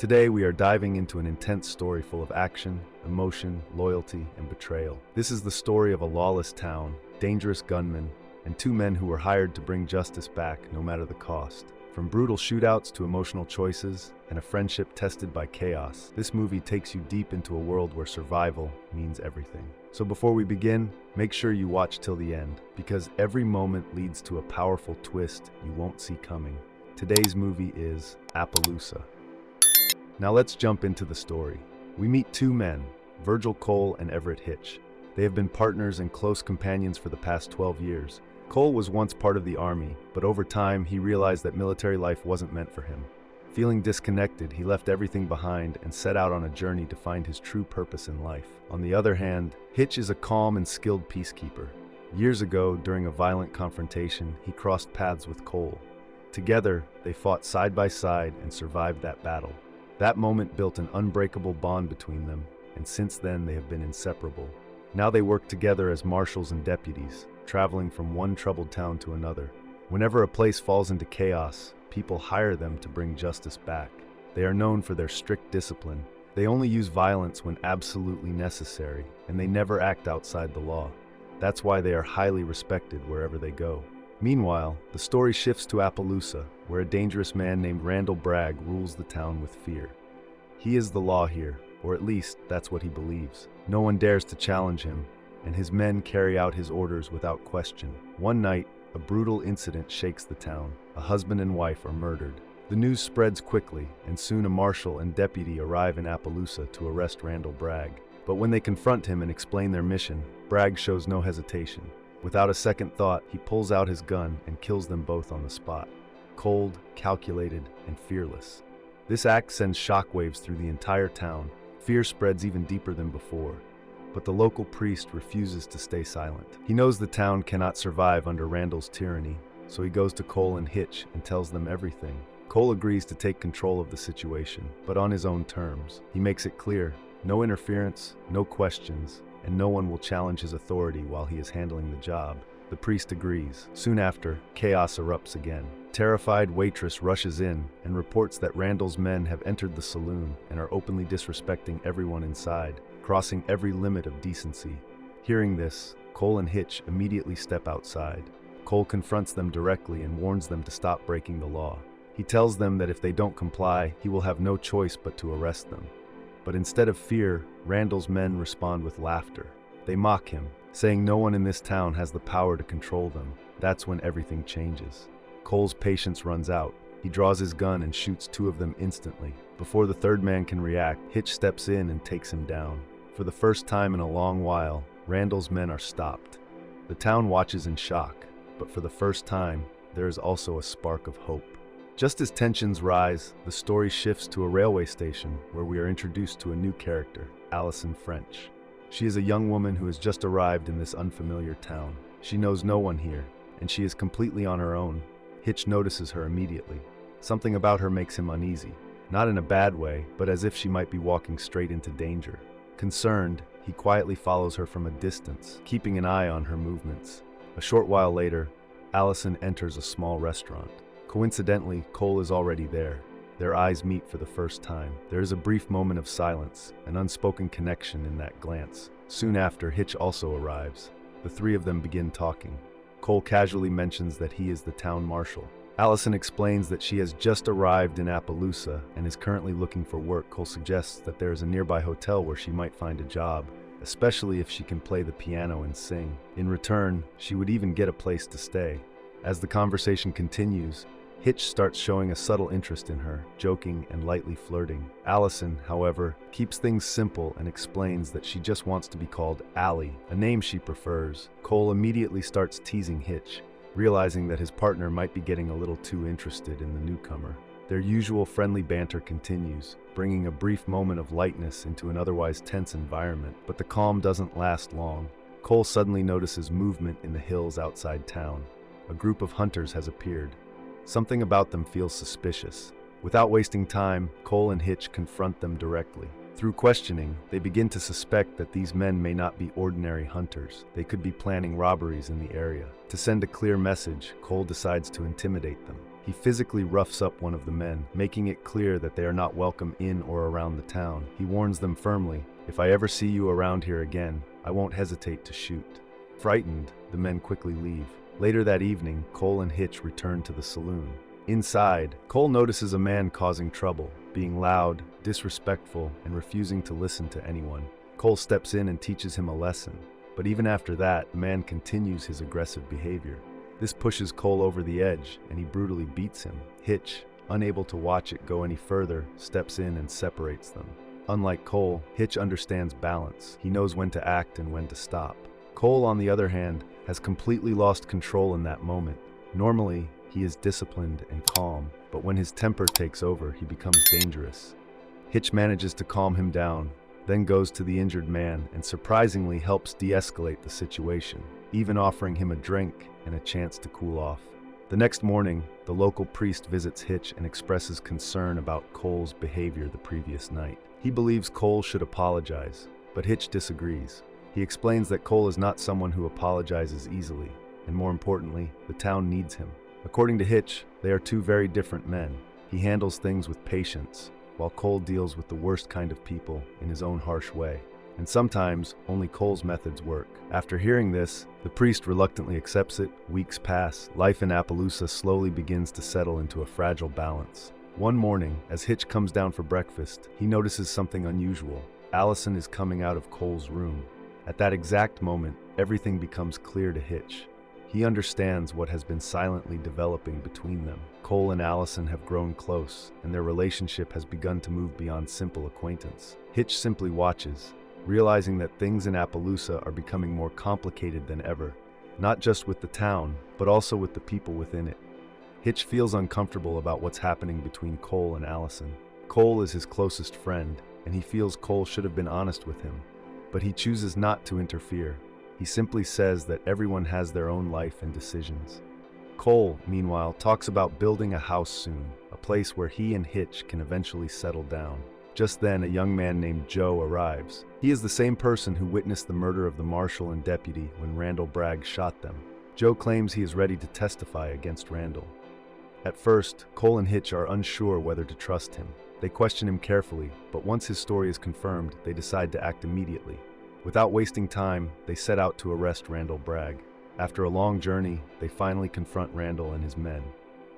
Today we are diving into an intense story full of action, emotion, loyalty, and betrayal. This is the story of a lawless town, dangerous gunmen, and two men who were hired to bring justice back no matter the cost. From brutal shootouts to emotional choices and a friendship tested by chaos, this movie takes you deep into a world where survival means everything. So before we begin, make sure you watch till the end, because every moment leads to a powerful twist you won't see coming. Today's movie is Appaloosa. Now let's jump into the story. We meet two men, Virgil Cole and Everett Hitch. They have been partners and close companions for the past 12 years. Cole was once part of the army, but over time he realized that military life wasn't meant for him. Feeling disconnected, he left everything behind and set out on a journey to find his true purpose in life. On the other hand, Hitch is a calm and skilled peacekeeper. Years ago, during a violent confrontation, he crossed paths with Cole. Together, they fought side by side and survived that battle. That moment built an unbreakable bond between them, and since then they have been inseparable. Now they work together as marshals and deputies, traveling from one troubled town to another. Whenever a place falls into chaos, people hire them to bring justice back. They are known for their strict discipline. They only use violence when absolutely necessary, and they never act outside the law. That's why they are highly respected wherever they go. Meanwhile, the story shifts to Appaloosa, where a dangerous man named Randall Bragg rules the town with fear. He is the law here, or at least that's what he believes. No one dares to challenge him, and his men carry out his orders without question. One night, a brutal incident shakes the town. A husband and wife are murdered. The news spreads quickly, and soon a marshal and deputy arrive in Appaloosa to arrest Randall Bragg. But when they confront him and explain their mission, Bragg shows no hesitation. Without a second thought, he pulls out his gun and kills them both on the spot. Cold, calculated, and fearless. This act sends shockwaves through the entire town. Fear spreads even deeper than before. But the local priest refuses to stay silent. He knows the town cannot survive under Randall's tyranny, so he goes to Cole and Hitch and tells them everything. Cole agrees to take control of the situation, but on his own terms. He makes it clear, no interference, no questions, and no one will challenge his authority while he is handling the job. The priest agrees. Soon after, chaos erupts again. Terrified waitress rushes in and reports that Randall's men have entered the saloon and are openly disrespecting everyone inside, crossing every limit of decency. Hearing this, Cole and Hitch immediately step outside. Cole confronts them directly and warns them to stop breaking the law. He tells them that if they don't comply, he will have no choice but to arrest them. But instead of fear, Randall's men respond with laughter. They mock him, saying no one in this town has the power to control them. That's when everything changes. Cole's patience runs out. He draws his gun and shoots two of them instantly. Before the third man can react, Hitch steps in and takes him down. For the first time in a long while, Randall's men are stopped. The town watches in shock, but for the first time, there is also a spark of hope. Just as tensions rise, the story shifts to a railway station where we are introduced to a new character, Allison French. She is a young woman who has just arrived in this unfamiliar town. She knows no one here, and she is completely on her own. Hitch notices her immediately. Something about her makes him uneasy, not in a bad way, but as if she might be walking straight into danger. Concerned, he quietly follows her from a distance, keeping an eye on her movements. A short while later, Allison enters a small restaurant. Coincidentally, Cole is already there. Their eyes meet for the first time. There is a brief moment of silence, an unspoken connection in that glance. Soon after, Hitch also arrives. The three of them begin talking. Cole casually mentions that he is the town marshal. Allison explains that she has just arrived in Appaloosa and is currently looking for work. Cole suggests that there is a nearby hotel where she might find a job, especially if she can play the piano and sing. In return, she would even get a place to stay. As the conversation continues, Hitch starts showing a subtle interest in her, joking and lightly flirting. Allison, however, keeps things simple and explains that she just wants to be called Allie, a name she prefers. Cole immediately starts teasing Hitch, realizing that his partner might be getting a little too interested in the newcomer. Their usual friendly banter continues, bringing a brief moment of lightness into an otherwise tense environment. But the calm doesn't last long. Cole suddenly notices movement in the hills outside town. A group of hunters has appeared. Something about them feels suspicious. Without wasting time, Cole and Hitch confront them directly. Through questioning, they begin to suspect that these men may not be ordinary hunters. They could be planning robberies in the area. To send a clear message, Cole decides to intimidate them. He physically roughs up one of the men, making it clear that they are not welcome in or around the town. He warns them firmly, "If I ever see you around here again, I won't hesitate to shoot." Frightened, the men quickly leave. Later that evening, Cole and Hitch return to the saloon. Inside, Cole notices a man causing trouble, being loud, disrespectful, and refusing to listen to anyone. Cole steps in and teaches him a lesson, but even after that, the man continues his aggressive behavior. This pushes Cole over the edge, and he brutally beats him. Hitch, unable to watch it go any further, steps in and separates them. Unlike Cole, Hitch understands balance. He knows when to act and when to stop. Cole, on the other hand, has completely lost control in that moment. Normally, he is disciplined and calm, but when his temper takes over, he becomes dangerous. Hitch manages to calm him down, then goes to the injured man and surprisingly helps de-escalate the situation, even offering him a drink and a chance to cool off. The next morning, the local priest visits Hitch and expresses concern about Cole's behavior the previous night. He believes Cole should apologize, but Hitch disagrees. He explains that Cole is not someone who apologizes easily, and more importantly, the town needs him. According to Hitch, they are two very different men. He handles things with patience, while Cole deals with the worst kind of people in his own harsh way. And sometimes, only Cole's methods work. After hearing this, the priest reluctantly accepts it. Weeks pass. Life in Appaloosa slowly begins to settle into a fragile balance. One morning, as Hitch comes down for breakfast, he notices something unusual. Allison is coming out of Cole's room. At that exact moment, everything becomes clear to Hitch. He understands what has been silently developing between them. Cole and Allison have grown close, and their relationship has begun to move beyond simple acquaintance. Hitch simply watches, realizing that things in Appaloosa are becoming more complicated than ever, not just with the town, but also with the people within it. Hitch feels uncomfortable about what's happening between Cole and Allison. Cole is his closest friend, and he feels Cole should have been honest with him, but he chooses not to interfere. He simply says that everyone has their own life and decisions. Cole, meanwhile, talks about building a house soon, a place where he and Hitch can eventually settle down. Just then, a young man named Joe arrives. He is the same person who witnessed the murder of the marshal and deputy when Randall Bragg shot them. Joe claims he is ready to testify against Randall. At first, Cole and Hitch are unsure whether to trust him. They question him carefully, but once his story is confirmed, they decide to act immediately. Without wasting time, they set out to arrest Randall Bragg. After a long journey, they finally confront Randall and his men.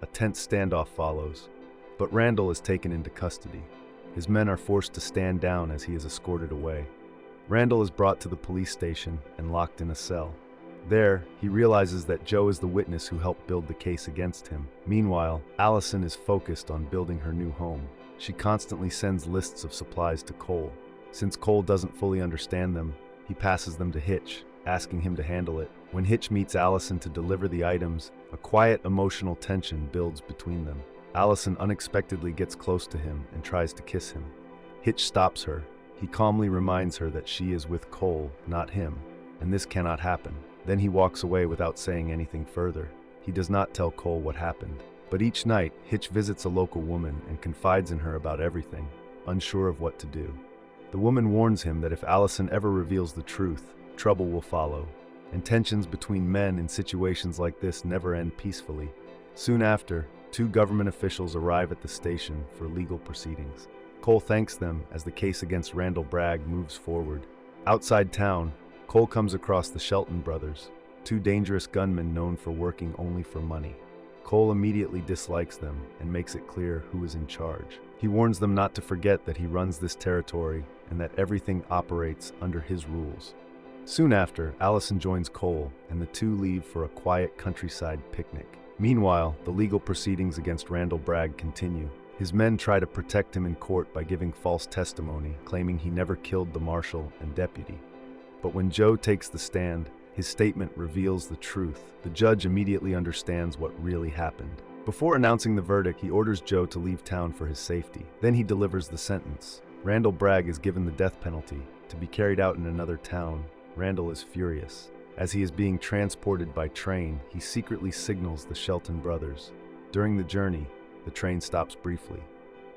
A tense standoff follows, but Randall is taken into custody. His men are forced to stand down as he is escorted away. Randall is brought to the police station and locked in a cell. There, he realizes that Joe is the witness who helped build the case against him. Meanwhile, Allison is focused on building her new home. She constantly sends lists of supplies to Cole. Since Cole doesn't fully understand them, he passes them to Hitch, asking him to handle it. When Hitch meets Allison to deliver the items, a quiet, emotional tension builds between them. Allison unexpectedly gets close to him and tries to kiss him. Hitch stops her. He calmly reminds her that she is with Cole, not him, and this cannot happen. Then he walks away without saying anything further. He does not tell Cole what happened. But each night, Hitch visits a local woman and confides in her about everything, unsure of what to do. The woman warns him that if Allison ever reveals the truth, trouble will follow, and tensions between men in situations like this never end peacefully. Soon after, two government officials arrive at the station for legal proceedings. Cole thanks them as the case against Randall Bragg moves forward. Outside town, Cole comes across the Shelton brothers, two dangerous gunmen known for working only for money. Cole immediately dislikes them and makes it clear who is in charge. He warns them not to forget that he runs this territory and that everything operates under his rules. Soon after, Allison joins Cole, and the two leave for a quiet countryside picnic. Meanwhile, the legal proceedings against Randall Bragg continue. His men try to protect him in court by giving false testimony, claiming he never killed the marshal and deputy. But when Joe takes the stand, his statement reveals the truth. The judge immediately understands what really happened. Before announcing the verdict, he orders Joe to leave town for his safety. Then he delivers the sentence. Randall Bragg is given the death penalty, to be carried out in another town. Randall is furious. As he is being transported by train, he secretly signals the Shelton brothers. During the journey, the train stops briefly.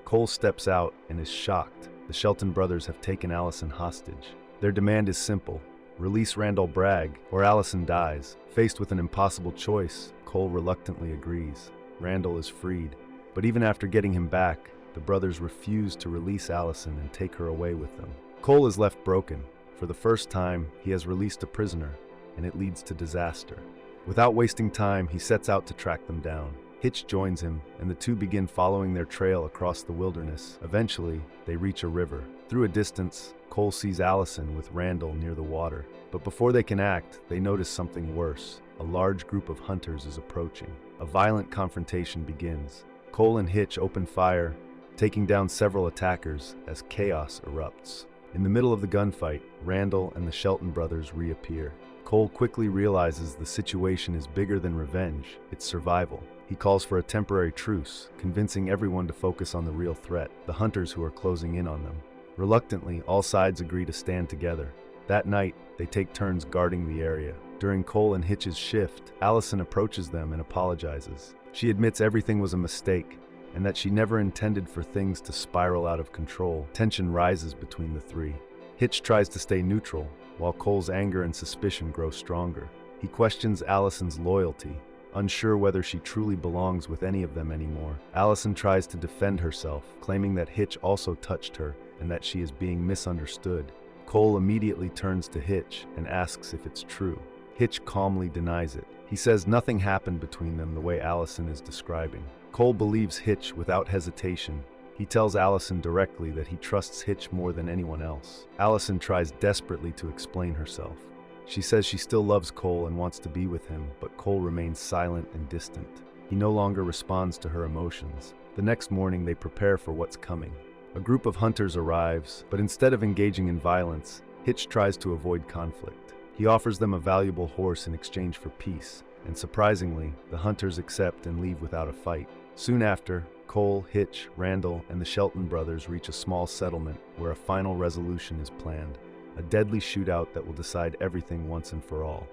Cole steps out and is shocked. The Shelton brothers have taken Allison hostage. Their demand is simple: release Randall Bragg, or Allison dies. Faced with an impossible choice, Cole reluctantly agrees. Randall is freed. But even after getting him back, the brothers refuse to release Allison and take her away with them. Cole is left broken. For the first time, he has released a prisoner, and it leads to disaster. Without wasting time, he sets out to track them down. Hitch joins him, and the two begin following their trail across the wilderness. Eventually, they reach a river. Through a distance, Cole sees Allison with Randall near the water. But before they can act, they notice something worse. A large group of hunters is approaching. A violent confrontation begins. Cole and Hitch open fire, taking down several attackers as chaos erupts. In the middle of the gunfight, Randall and the Shelton brothers reappear. Cole quickly realizes the situation is bigger than revenge, it's survival. He calls for a temporary truce, convincing everyone to focus on the real threat, the hunters who are closing in on them. Reluctantly, all sides agree to stand together. That night, they take turns guarding the area. During Cole and Hitch's shift, Allison approaches them and apologizes. She admits everything was a mistake, and that she never intended for things to spiral out of control. Tension rises between the three. Hitch tries to stay neutral, while Cole's anger and suspicion grow stronger. He questions Allison's loyalty, unsure whether she truly belongs with any of them anymore. Allison tries to defend herself, claiming that Hitch also touched her and that she is being misunderstood. Cole immediately turns to Hitch and asks if it's true. Hitch calmly denies it. He says nothing happened between them the way Allison is describing. Cole believes Hitch without hesitation. He tells Allison directly that he trusts Hitch more than anyone else. Allison tries desperately to explain herself. She says she still loves Cole and wants to be with him, but Cole remains silent and distant. He no longer responds to her emotions. The next morning, they prepare for what's coming. A group of hunters arrives, but instead of engaging in violence, Hitch tries to avoid conflict. He offers them a valuable horse in exchange for peace, and surprisingly, the hunters accept and leave without a fight. Soon after, Cole, Hitch, Randall, and the Shelton brothers reach a small settlement where a final resolution is planned. A deadly shootout that will decide everything once and for all.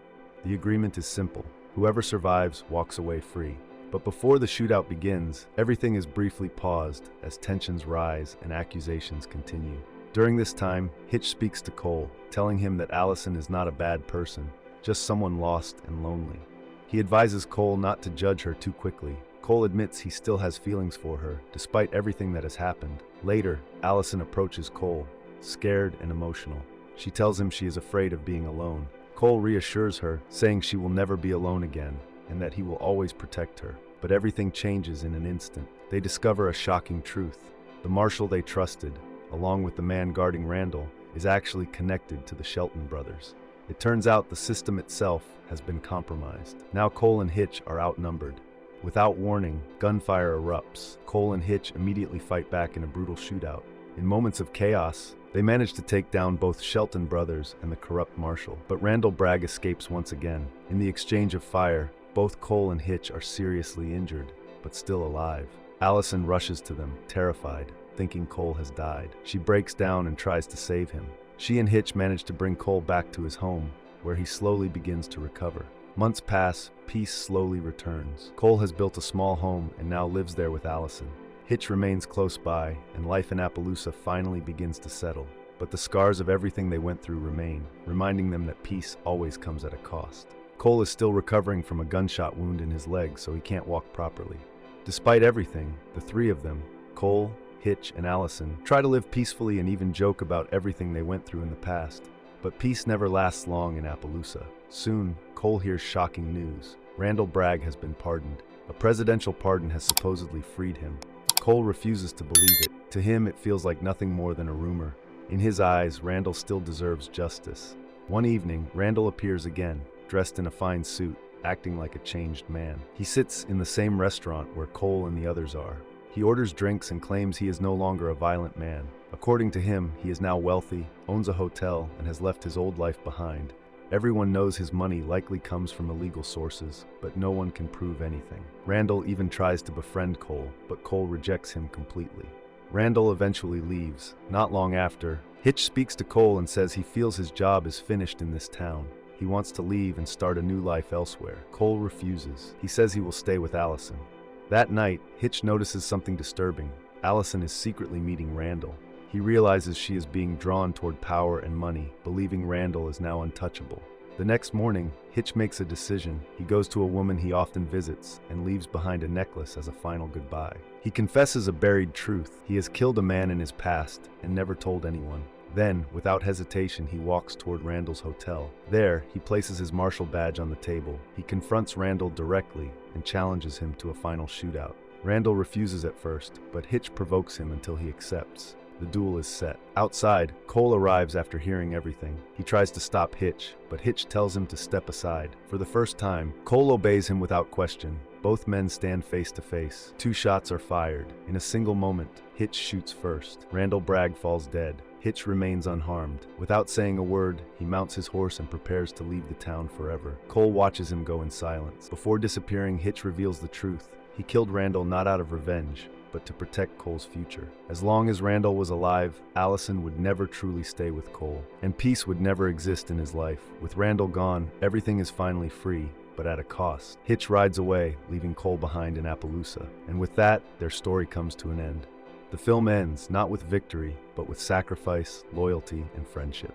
The agreement is simple. Whoever survives walks away free. But before the shootout begins, everything is briefly paused as tensions rise and accusations continue. During this time, Hitch speaks to Cole, telling him that Allison is not a bad person, just someone lost and lonely. He advises Cole not to judge her too quickly. Cole admits he still has feelings for her, despite everything that has happened. Later, Allison approaches Cole, scared and emotional. She tells him she is afraid of being alone. Cole reassures her, saying she will never be alone again, and that he will always protect her. But everything changes in an instant. They discover a shocking truth. The Marshal they trusted, along with the man guarding Randall, is actually connected to the Shelton brothers. It turns out the system itself has been compromised. Now Cole and Hitch are outnumbered. Without warning, gunfire erupts. Cole and Hitch immediately fight back in a brutal shootout. In moments of chaos, they manage to take down both Shelton brothers and the corrupt Marshal. But Randall Bragg escapes once again. In the exchange of fire, both Cole and Hitch are seriously injured, but still alive. Allison rushes to them, terrified, thinking Cole has died. She breaks down and tries to save him. She and Hitch manage to bring Cole back to his home, where he slowly begins to recover. Months pass, peace slowly returns. Cole has built a small home and now lives there with Allison. Hitch remains close by, and life in Appaloosa finally begins to settle. But the scars of everything they went through remain, reminding them that peace always comes at a cost. Cole is still recovering from a gunshot wound in his leg, so he can't walk properly. Despite everything, the three of them, Cole, Hitch, and Allison, try to live peacefully and even joke about everything they went through in the past. But peace never lasts long in Appaloosa. Soon, Cole hears shocking news. Randall Bragg has been pardoned. A presidential pardon has supposedly freed him. Cole refuses to believe it. To him, it feels like nothing more than a rumor. In his eyes, Randall still deserves justice. One evening, Randall appears again, dressed in a fine suit, acting like a changed man. He sits in the same restaurant where Cole and the others are. He orders drinks and claims he is no longer a violent man. According to him, he is now wealthy, owns a hotel, and has left his old life behind. Everyone knows his money likely comes from illegal sources, but no one can prove anything. Randall even tries to befriend Cole, but Cole rejects him completely. Randall eventually leaves. Not long after, Hitch speaks to Cole and says he feels his job is finished in this town. He wants to leave and start a new life elsewhere. Cole refuses. He says he will stay with Allison. That night, Hitch notices something disturbing. Allison is secretly meeting Randall. He realizes she is being drawn toward power and money, believing Randall is now untouchable. The next morning, Hitch makes a decision. He goes to a woman he often visits and leaves behind a necklace as a final goodbye. He confesses a buried truth. He has killed a man in his past and never told anyone. Then, without hesitation, he walks toward Randall's hotel. There, he places his Marshal badge on the table. He confronts Randall directly and challenges him to a final shootout. Randall refuses at first, but Hitch provokes him until he accepts. The duel is set. Outside, Cole arrives after hearing everything. He tries to stop Hitch, but Hitch tells him to step aside. For the first time, Cole obeys him without question. Both men stand face to face. 2 shots are fired. In a single moment, Hitch shoots first. Randall Bragg falls dead. Hitch remains unharmed. Without saying a word, he mounts his horse and prepares to leave the town forever. Cole watches him go in silence. Before disappearing, Hitch reveals the truth. He killed Randall not out of revenge, but to protect Cole's future. As long as Randall was alive, Allison would never truly stay with Cole, and peace would never exist in his life. With Randall gone, everything is finally free, but at a cost. Hitch rides away, leaving Cole behind in Appaloosa, and with that, their story comes to an end. The film ends not with victory, but with sacrifice, loyalty, and friendship.